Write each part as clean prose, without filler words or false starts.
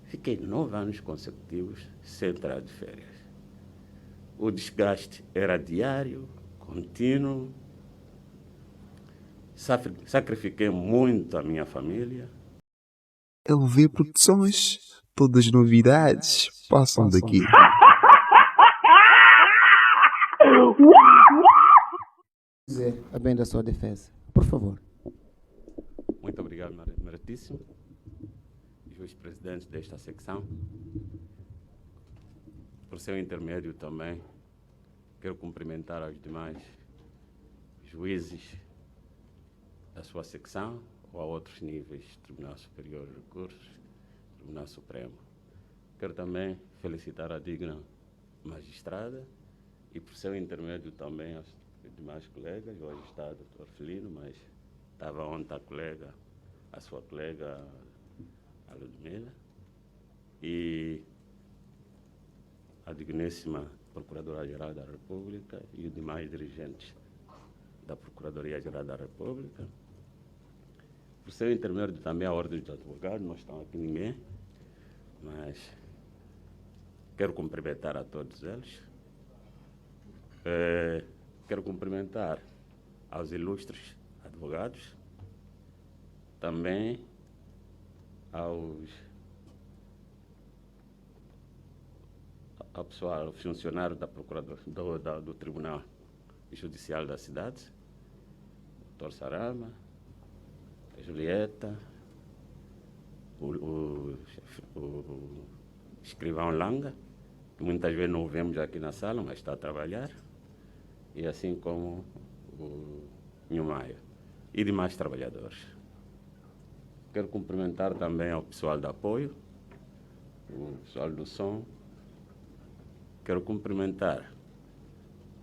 Fiquei 9 anos consecutivos sem entrar de férias. O desgaste era diário, contínuo. Sacrifiquei muito a minha família. LV Produções, todas as novidades passam daqui. Dizer a bem da sua defesa, por favor. Muito obrigado, meritíssimo, juiz-presidente desta secção. Por seu intermédio também, quero cumprimentar os demais juízes da sua secção ou a outros níveis, Tribunal Superior de Recursos, Tribunal Supremo. Quero também felicitar a digna magistrada e, por seu intermédio, também aos demais colegas. Hoje está o Dr. Felino, mas estava ontem a sua colega, a Ludmila, e a digníssima Procuradora-Geral da República e os demais dirigentes da Procuradoria-Geral da República. Por seu intermédio também a Ordem dos Advogados, não estão aqui ninguém, mas quero cumprimentar a todos eles. Quero cumprimentar aos ilustres advogados, também ao pessoal, funcionário da do Tribunal Judicial da cidade, Dr. Sarama, a Julieta, o escrivão Langa, que muitas vezes não o vemos aqui na sala, mas está a trabalhar, e assim como o Nhumaia e demais trabalhadores. Quero cumprimentar também ao pessoal de apoio, o pessoal do som. Quero cumprimentar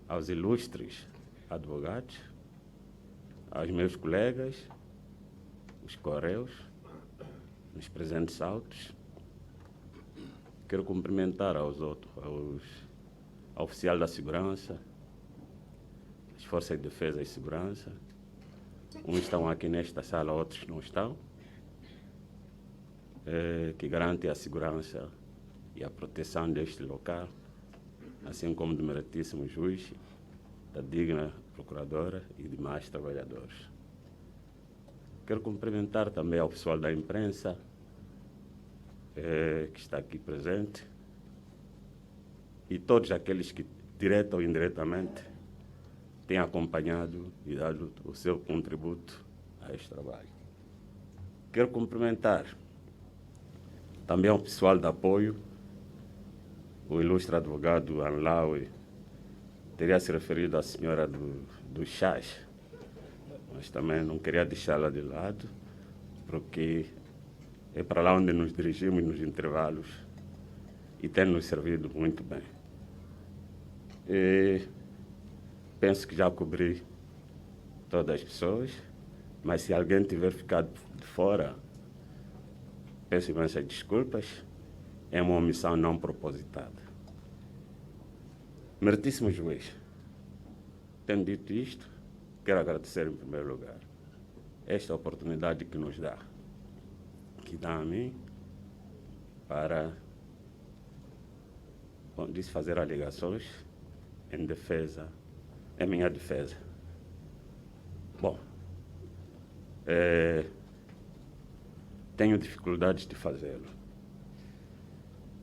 aos ilustres advogados, aos meus colegas, os correios, os presentes altos. Quero cumprimentar aos oficiais da segurança, as forças de defesa e segurança. Uns estão aqui nesta sala, outros não estão, que garantem a segurança e a proteção deste local, assim como do meritíssimo juiz, da digna procuradora e demais trabalhadores. Quero cumprimentar também ao pessoal da imprensa, que está aqui presente, e todos aqueles que, direta ou indiretamente, têm acompanhado e dado o seu contributo a este trabalho. Quero cumprimentar também ao pessoal de apoio, o ilustre advogado Anlaui teria se referido à senhora do chás, mas também não queria deixá-la de lado, porque é para lá onde nos dirigimos nos intervalos e tem nos servido muito bem. E penso que já cobri todas as pessoas, mas se alguém tiver ficado de fora, peço imensas desculpas, é uma omissão não propositada. Meritíssimo juiz, tendo dito isto, quero agradecer em primeiro lugar esta oportunidade que nos dá, que dá a mim, para, bom, disse fazer alegações em minha defesa. Bom, tenho dificuldades de fazê-lo.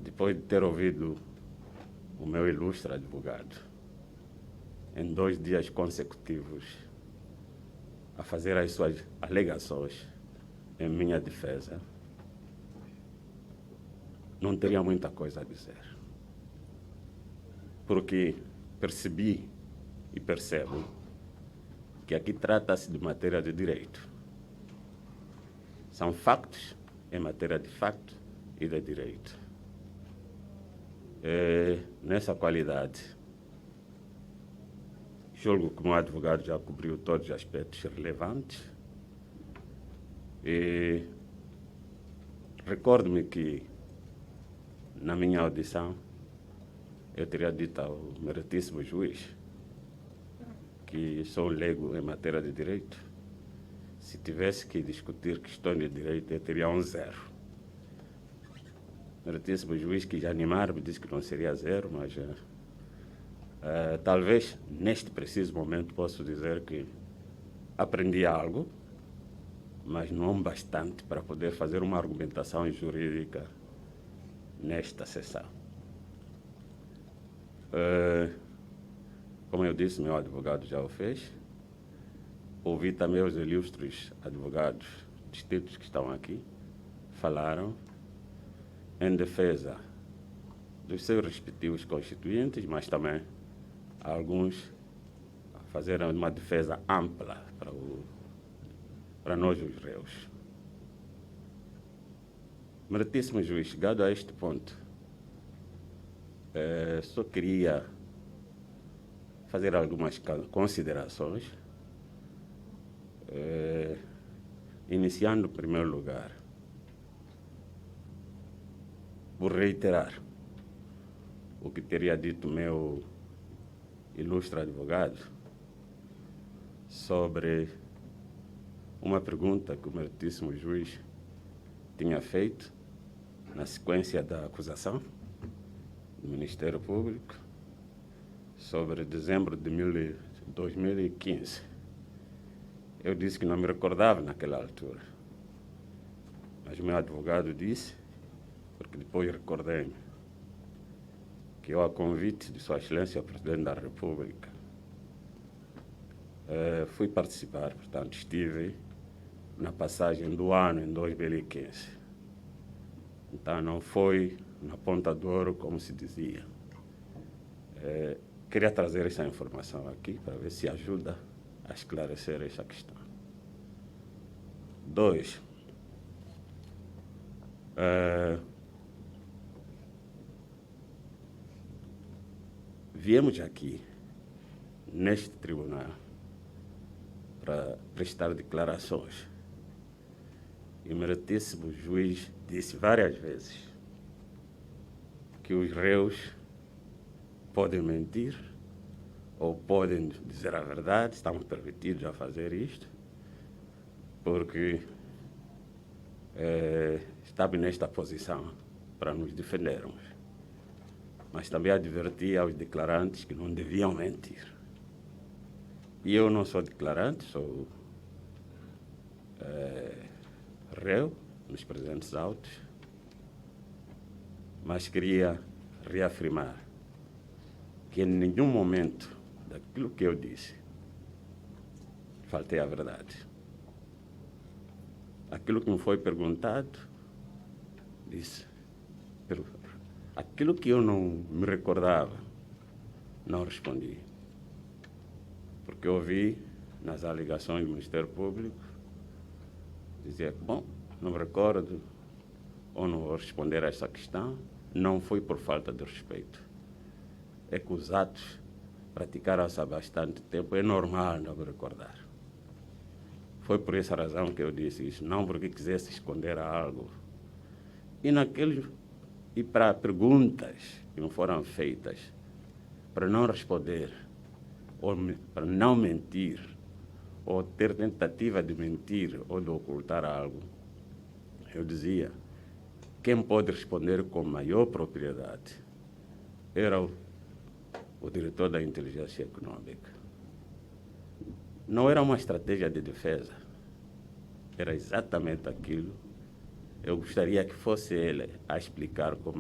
Depois de ter ouvido o meu ilustre advogado, em 2 dias consecutivos, a fazer as suas alegações em minha defesa, não teria muita coisa a dizer. Porque percebi e percebo que aqui trata-se de matéria de direito. São factos em matéria de facto e de direito. Nessa qualidade, julgo que o meu advogado já cobriu todos os aspectos relevantes. E recordo-me que, na minha audição, eu teria dito ao meritíssimo juiz que sou leigo em matéria de direito. Se tivesse que discutir questões de direito, eu teria um 0. meritíssimo juiz quis animar-me, disse que não seria zero, mas talvez neste preciso momento posso dizer que aprendi algo, mas não bastante para poder fazer uma argumentação jurídica nesta sessão. Como eu disse, meu advogado já o fez. Ouvi também os ilustres advogados distintos que estão aqui, falaram em defesa dos seus respectivos constituintes, mas também alguns fazeram uma defesa ampla para nós, os réus. Meritíssimo juiz, chegado a este ponto, só queria fazer algumas considerações, iniciando, em primeiro lugar, por reiterar o que teria dito meu ilustre advogado sobre uma pergunta que o meritíssimo juiz tinha feito na sequência da acusação do Ministério Público sobre dezembro de 2015. Eu disse que não me recordava naquela altura, mas o meu advogado disse, porque depois recordei-me, que eu, a convite de Sua Excelência o Presidente da República, fui participar, portanto, estive na passagem do ano em 2015. Então, não foi na ponta do ouro, como se dizia. Queria trazer essa informação aqui para ver se ajuda a esclarecer essa questão. 2. Viemos aqui, neste tribunal, para prestar declarações. E o meritíssimo juiz disse várias vezes que os réus podem mentir ou podem dizer a verdade, estão permitidos a fazer isto, porque estamos nesta posição para nos defendermos. Mas também adverti aos declarantes que não deviam mentir. E eu não sou declarante, sou réu nos presentes autos, mas queria reafirmar que em nenhum momento daquilo que eu disse faltei a verdade. Aquilo que me foi perguntado, disse. Aquilo que eu não me recordava, não respondi. Porque eu ouvi nas alegações do Ministério Público dizer que, bom, não me recordo ou não vou responder a essa questão, não foi por falta de respeito. É que os atos praticaram-se há bastante tempo, é normal não me recordar. Foi por essa razão que eu disse isso, não porque quisesse esconder algo. E para perguntas que me foram feitas, para não responder, ou para não mentir, ou ter tentativa de mentir ou de ocultar algo, eu dizia, quem pode responder com maior propriedade era o diretor da inteligência econômica. Não era uma estratégia de defesa, era exatamente aquilo. Eu gostaria que fosse ele a explicar com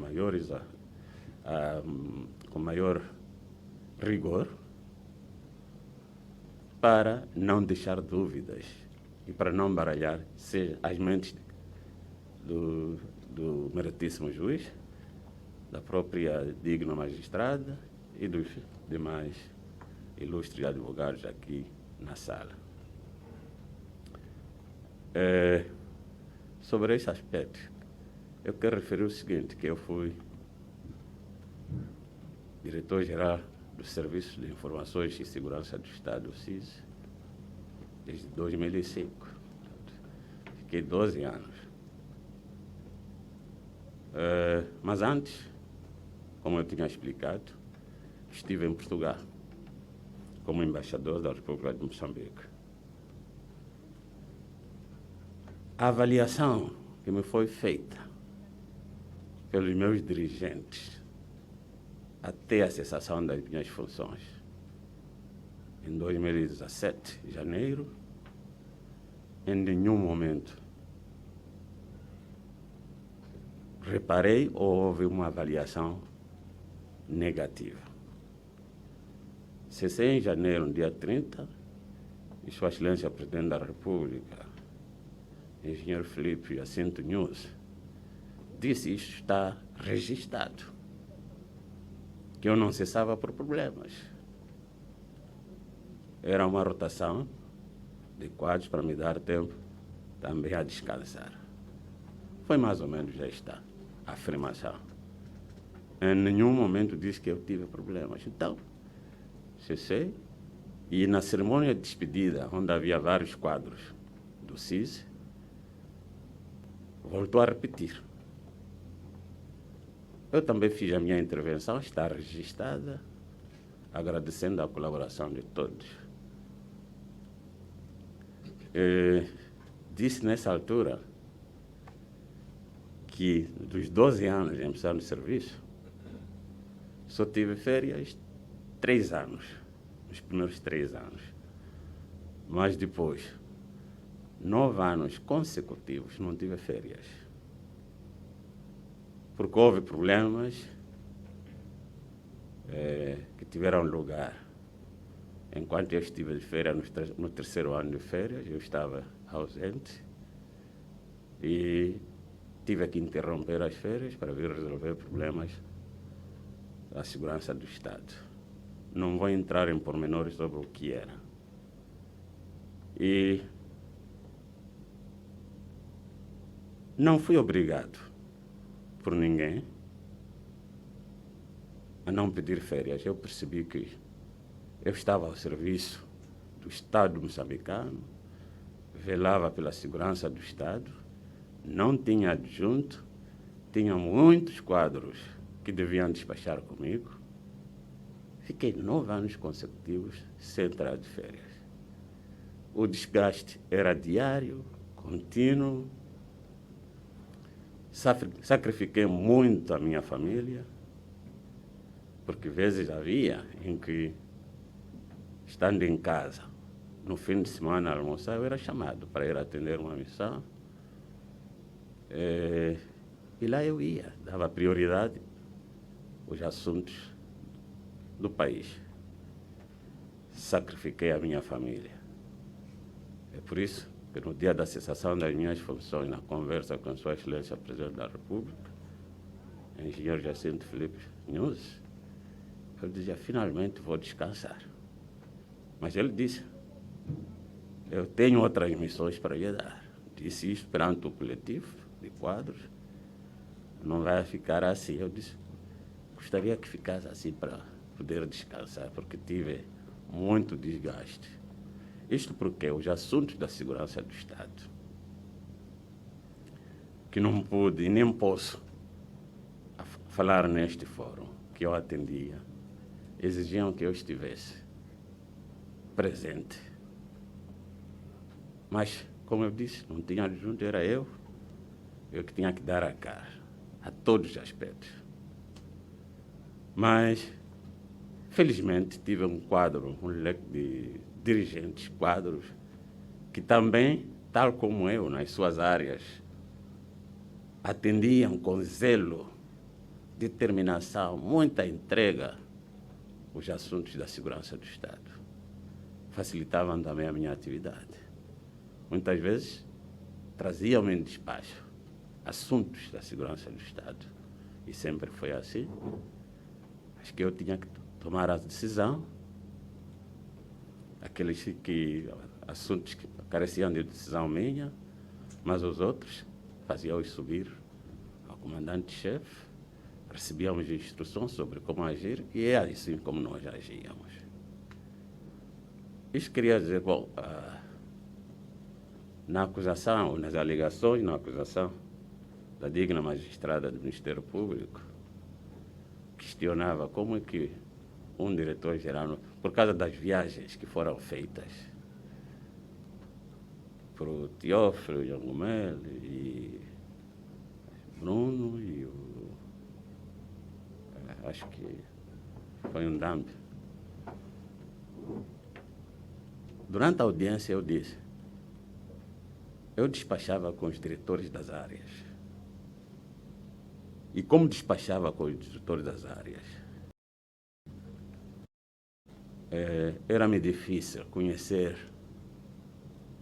maior rigor, para não deixar dúvidas e para não baralhar as mentes do meritíssimo juiz, da própria digna magistrada e dos demais ilustres advogados aqui na sala. Sobre esse aspecto, eu quero referir o seguinte, que eu fui diretor-geral do Serviço de Informações e Segurança do Estado, o SIS, desde 2005. Fiquei 12 anos. Mas antes, como eu tinha explicado, estive em Portugal como embaixador da República de Moçambique. A avaliação que me foi feita pelos meus dirigentes até a cessação das minhas funções. Em 2017, janeiro, em nenhum momento reparei ou houve uma avaliação negativa. Cessei em janeiro, no dia 30, e Sua Excelência Presidente da República, Engenheiro Filipe Jacinto Nunes, disse: isto está registrado, que eu não cessava por problemas. Era uma rotação de quadros para me dar tempo também a descansar. Foi mais ou menos esta a afirmação. Em nenhum momento disse que eu tive problemas. Então, cessei, e na cerimônia de despedida, onde havia vários quadros do CIS, voltou a repetir. Eu também fiz a minha intervenção, está registrada, agradecendo a colaboração de todos. Disse nessa altura que dos 12 anos em missão de serviço, só tive férias 3 anos, nos primeiros 3 anos. Mas depois, 9 anos consecutivos, não tive férias. Porque houve problemas que tiveram lugar. Enquanto eu estive de férias, no terceiro ano de férias, eu estava ausente e tive que interromper as férias para vir resolver problemas da segurança do Estado. Não vou entrar em pormenores sobre o que era. E não fui obrigado por ninguém a não pedir férias. Eu percebi que eu estava ao serviço do Estado moçambicano, velava pela segurança do Estado, não tinha adjunto, tinha muitos quadros que deviam despachar comigo. Fiquei 9 anos consecutivos sem entrar de férias. O desgaste era diário, contínuo. Sacrifiquei muito a minha família, porque vezes havia em que, estando em casa, no fim de semana a almoçar, eu era chamado para ir atender uma missão. E lá eu ia, dava prioridade aos assuntos do país. Sacrifiquei a minha família. É por isso que no dia da cessação das minhas funções, na conversa com Sua Excelência Presidente da República, Engenheiro Jacinto Filipe Nunes, eu dizia: finalmente vou descansar. Mas ele disse: eu tenho outras missões para lhe dar. Disse isso perante o coletivo de quadros. Não vai ficar assim. Eu disse: gostaria que ficasse assim para poder descansar, porque tive muito desgaste. Isto porque os assuntos da segurança do Estado, que não pude e nem posso falar neste fórum, que eu atendia, exigiam que eu estivesse presente. Mas, como eu disse, não tinha adjunto, era eu que tinha que dar a cara, a todos os aspectos. Mas, felizmente, tive um quadro, um leque de dirigentes, quadros, que também, tal como eu, nas suas áreas, atendiam com zelo, determinação, muita entrega os assuntos da segurança do Estado. Facilitavam também a minha atividade. Muitas vezes traziam-me em despacho assuntos da segurança do Estado. E sempre foi assim. Acho que eu tinha que tomar a decisão. Assuntos que careciam de decisão minha, mas os outros faziam-os subir ao comandante-chefe, recebíamos instruções sobre como agir, e é assim como nós agíamos. Isto queria dizer, bom, na acusação, nas alegações, na acusação da digna magistrada do Ministério Público, questionava como é que um diretor-geral, por causa das viagens que foram feitas por o Teófilo, Jangomel e Bruno e o foi um dump. Durante a audiência eu disse, eu despachava com os diretores das áreas. E como despachava com os diretores das áreas, era-me difícil conhecer.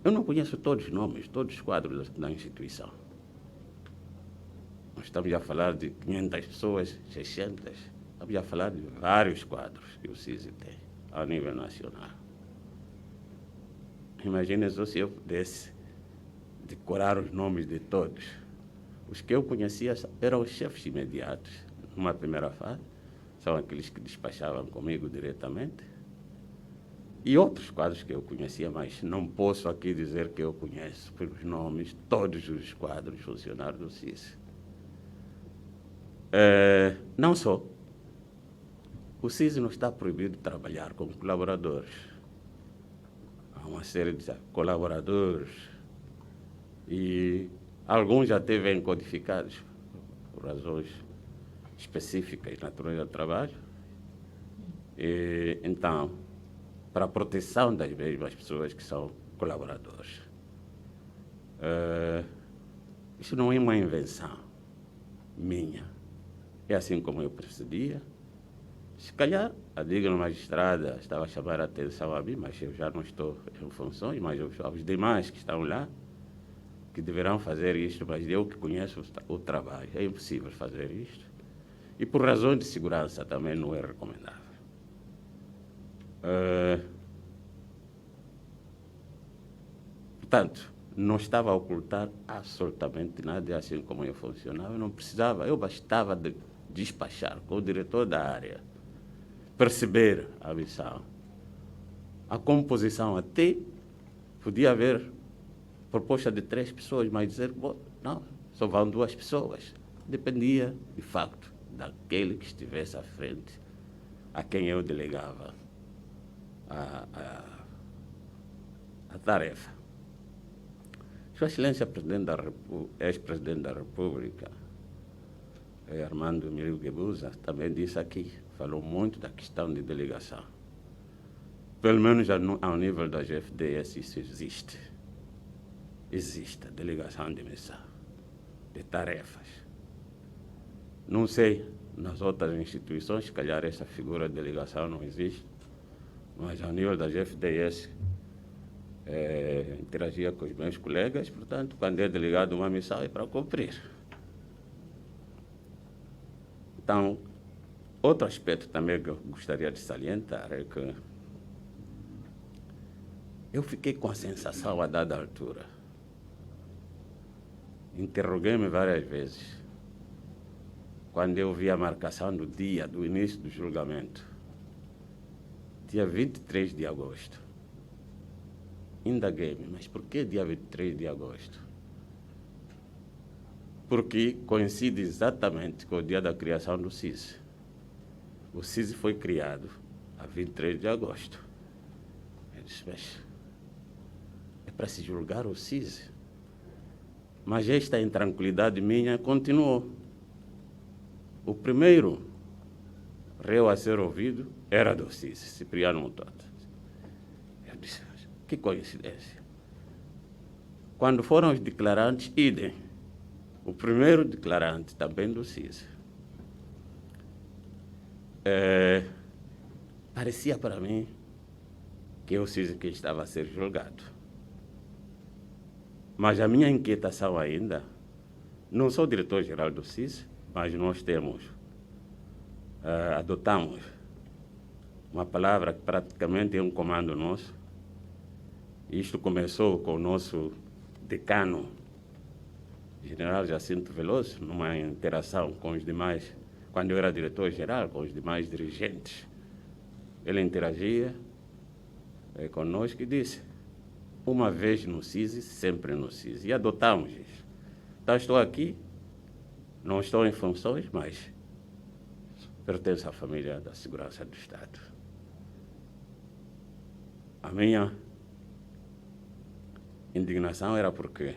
Eu não conheço todos os nomes, todos os quadros da instituição. Nós estamos a falar de 500 pessoas, 600. Estamos a falar de vários quadros que o CISI tem, ao nível nacional. Imagina só se eu pudesse decorar os nomes de todos. Os que eu conhecia eram os chefes imediatos, numa primeira fase, são aqueles que despachavam comigo diretamente. E outros quadros que eu conhecia, mas não posso aqui dizer que eu conheço pelos nomes todos os quadros funcionários do CISI. Não só. O CISI não está proibido de trabalhar com colaboradores. Há uma série de colaboradores e alguns já têm codificados por razões específicas na natureza do trabalho. Então, para a proteção das mesmas pessoas que são colaboradores. Isso não é uma invenção minha. É assim como eu procedia. Se calhar, a digna magistrada estava a chamar a atenção a mim, mas eu já não estou em funções, mas aos demais que estão lá, que deverão fazer isto, mas eu que conheço o trabalho, é impossível fazer isto. E por razões de segurança também não é recomendável. Portanto, não estava a ocultar absolutamente nada, assim como eu funcionava, não precisava, eu bastava de despachar com o diretor da área, perceber a missão, a composição até podia haver proposta de 3 pessoas, mas dizer, bom, não, só vão 2 pessoas. Dependia, de facto, daquele que estivesse à frente, a quem eu delegava a tarefa. Sua Excelência ex-presidente da República, Armando Emílio Guebuza, também disse aqui, falou muito da questão de delegação. Pelo menos ao nível da GFDS isso existe. Existe a delegação de missão, de tarefas. Não sei, nas outras instituições, se calhar essa figura de delegação não existe, mas ao nível da GFDS, interagia com os meus colegas, portanto, quando é delegado uma missão é para cumprir. Então, outro aspecto também que eu gostaria de salientar é que eu fiquei com a sensação, a dada altura, interroguei-me várias vezes, quando eu vi a marcação do dia do início do julgamento, dia 23 de agosto. Indaguei-me, mas por que dia 23 de agosto? Porque coincide exatamente com o dia da criação do CISI. O CISI foi criado a 23 de agosto. Eu disse, mas é para se julgar o CISI? Mas esta intranquilidade minha continuou. O primeiro réu a ser ouvido era do CISI, Cipriano Mutota. Eu disse, que coincidência. Quando foram os declarantes, idem. O primeiro declarante também do CISI. Parecia para mim que é o CISI que estava a ser julgado. Mas a minha inquietação ainda, não sou diretor-geral do CISI, mas nós adotamos uma palavra que praticamente é um comando nosso. Isto começou com o nosso decano, general Jacinto Veloso, numa interação com os demais, quando eu era diretor-geral, com os demais dirigentes. Ele interagia conosco e disse, uma vez no CISI, sempre no CISI. E adotamos isso. Então, estou aqui, não estou em funções, mas pertenço à família da Segurança do Estado. A minha indignação era porque,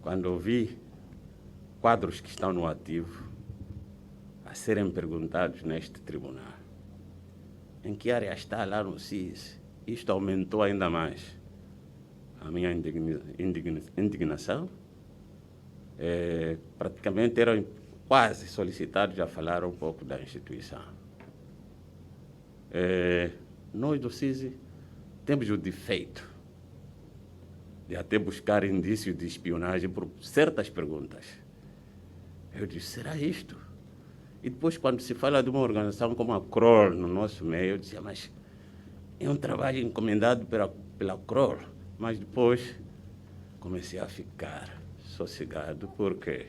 quando ouvi quadros que estão no ativo a a serem perguntados neste tribunal em que área está lá no SIS. Isto aumentou ainda mais a minha indignação. Praticamente eram quase solicitados a falar um pouco da instituição. Nós do SIS temos o defeito de até buscar indícios de espionagem por certas perguntas. Eu disse, será isto? E depois, quando se fala de uma organização como a CROL no nosso meio, eu dizia, mas é um trabalho encomendado pela CROL. Mas depois comecei a ficar sossegado, porque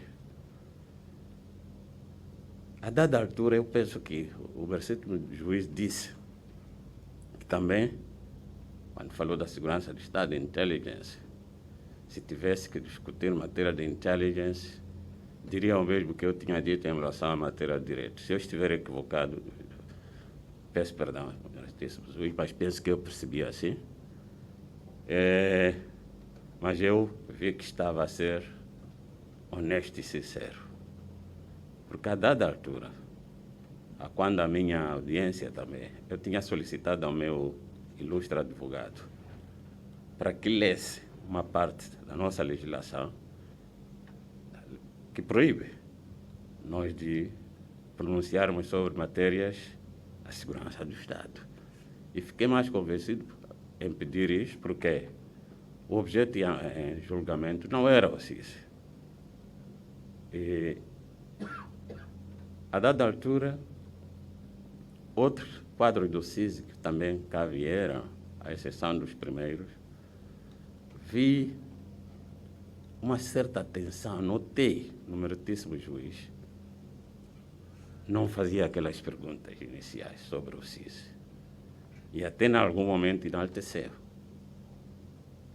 a dada altura eu penso que o versículo do juiz disse que também, quando falou da segurança do Estado e inteligência, se tivesse que discutir matéria de inteligência, diria o mesmo que eu tinha dito em relação à matéria de direito. Se eu estiver equivocado, peço perdão, mas penso que eu percebi assim. Mas eu vi que estava a ser honesto e sincero. Porque a dada altura, quando a minha audiência também, eu tinha solicitado ao meu ilustre advogado para que lesse uma parte da nossa legislação que proíbe nós de pronunciarmos sobre matérias da segurança do Estado. E fiquei mais convencido em pedir isso porque o objeto em julgamento não era o SIS. E, a dada altura, outros quadros do SIS que também cá vieram, à exceção dos primeiros, vi uma certa atenção, notei no meritíssimo juiz, não fazia aquelas perguntas iniciais sobre o SIS. E até em algum momento enalteceu,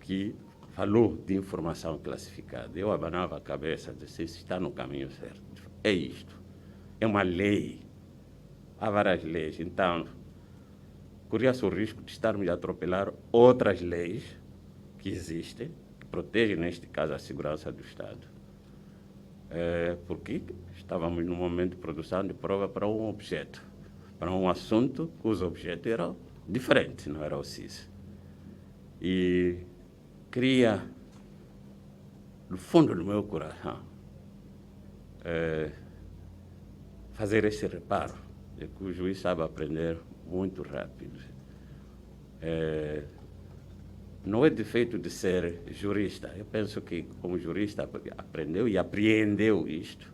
que falou de informação classificada. Eu abanava a cabeça, disse, isso está no caminho certo. É isto, é uma lei, há várias leis. Então, corria-se o risco de estarmos a atropelar outras leis que existem, que protegem, neste caso, a segurança do Estado. Porque estávamos num momento de produção de prova para um objeto, para um assunto cujo objeto era diferente, não era o SIS. E queria, no fundo do meu coração, fazer esse reparo, de que o juiz sabe aprender muito rápido. Não é defeito de ser jurista. Eu penso que, como jurista, aprendeu e apreendeu isto.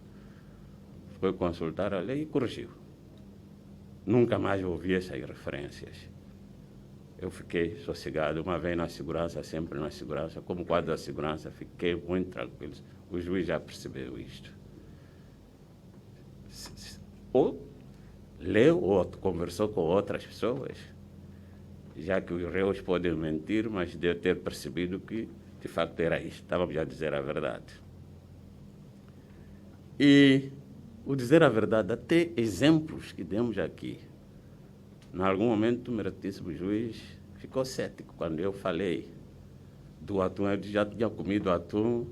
Foi consultar a lei e corrigiu. Nunca mais ouvi essas referências. Eu fiquei sossegado, uma vez na segurança, sempre na segurança. Como quadro da segurança, fiquei muito tranquilo. O juiz já percebeu isto. Ou leu ou conversou com outras pessoas, já que os réus podem mentir, mas deve ter percebido que, de facto, era isto. Estávamos a dizer a verdade. E o dizer a verdade, até exemplos que demos aqui, em algum momento, o meritíssimo juiz ficou cético quando eu falei do atum. Eu já tinha comido atum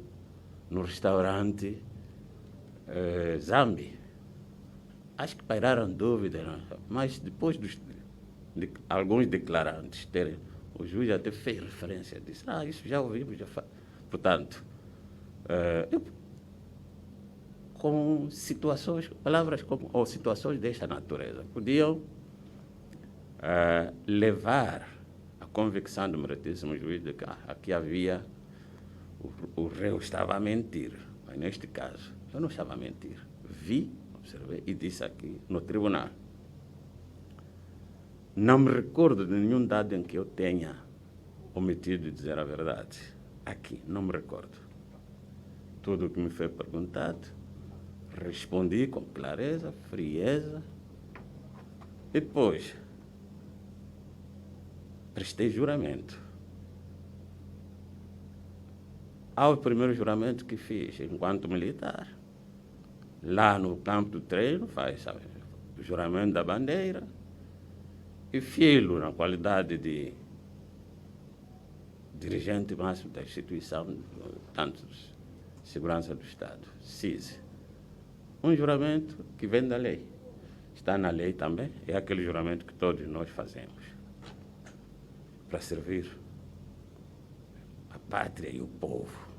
no restaurante Zambi. Acho que pairaram dúvidas, né? Mas depois de alguns declarantes terem, o juiz até fez referência, disse, isso já ouvimos, Portanto, com situações, palavras como, ou situações desta natureza, podiam levar a convicção do meritíssimo juiz de que aqui havia, o réu estava a mentir. Mas neste caso, eu não estava a mentir. Vi, observei e disse aqui no tribunal. Não me recordo de nenhum dado em que eu tenha omitido de dizer a verdade. Aqui, não me recordo. Tudo o que me foi perguntado, respondi com clareza, frieza. E depois, prestei juramento. Ao primeiro juramento que fiz enquanto militar, lá no campo do treino, faz o juramento da bandeira, e filo na qualidade de dirigente máximo da instituição, tanto de segurança do Estado, SIS. Um juramento que vem da lei. Está na lei também, é aquele juramento que todos nós fazemos para servir a pátria e o povo.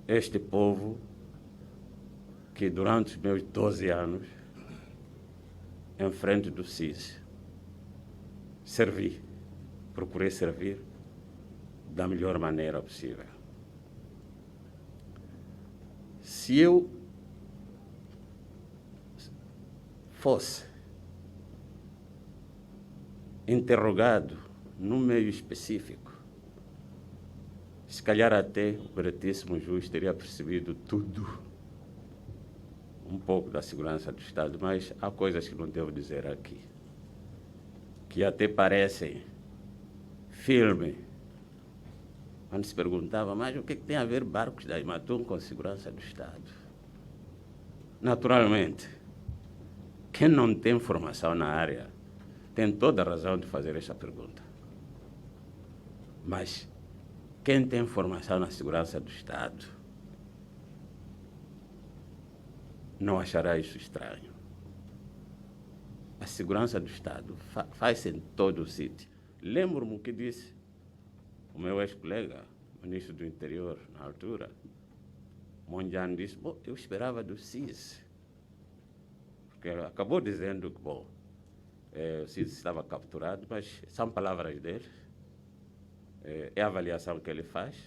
Este povo que durante os meus 12 anos, em frente do CIS, procurei servir da melhor maneira possível. Se eu fosse interrogado num meio específico, se calhar até o Excelentíssimo Juiz teria percebido tudo, um pouco da segurança do Estado, mas há coisas que não devo dizer aqui, que até parecem filme. Quando se perguntava, mas o que tem a ver barcos da Imatum com segurança do Estado? Naturalmente, quem não tem formação na área tem toda a razão de fazer esta pergunta. Mas quem tem formação na segurança do Estado não achará isso estranho. A segurança do Estado faz-se em todo o sítio. Lembro-me o que disse o meu ex-colega, ministro do Interior, na altura. Monjano disse, bom, eu esperava do CIS. Porque acabou dizendo que, bom, o CIS estava capturado, mas são palavras dele. É a avaliação que ele faz.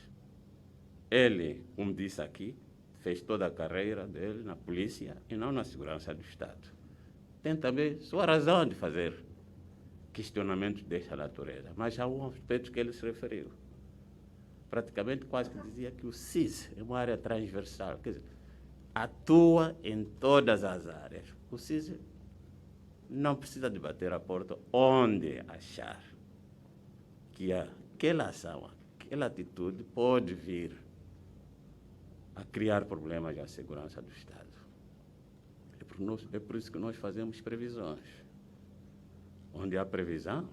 Ele, como disse aqui, fez toda a carreira dele na polícia e não na segurança do Estado. Tem também sua razão de fazer questionamentos desta natureza, mas há um aspecto que ele se referiu. Praticamente quase que dizia que o CIS é uma área transversal, quer dizer, atua em todas as áreas. O CIS não precisa de bater a porta onde achar que aquela ação, aquela atitude pode vir a criar problemas à segurança do Estado. É por isso que nós fazemos previsões. Onde há previsão,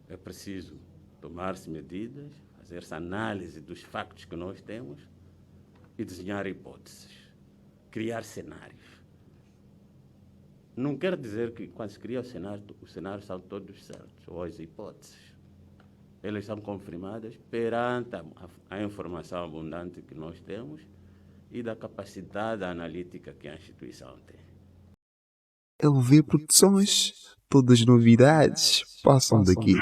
é preciso tomar-se medidas, fazer-se análise dos factos que nós temos e desenhar hipóteses, criar cenários. Não quer dizer que quando se cria o cenário, os cenários são todos certos, ou as hipóteses. Elas são confirmadas perante a informação abundante que nós temos e da capacidade analítica que a instituição tem. LV Produções, todas as novidades passam daqui.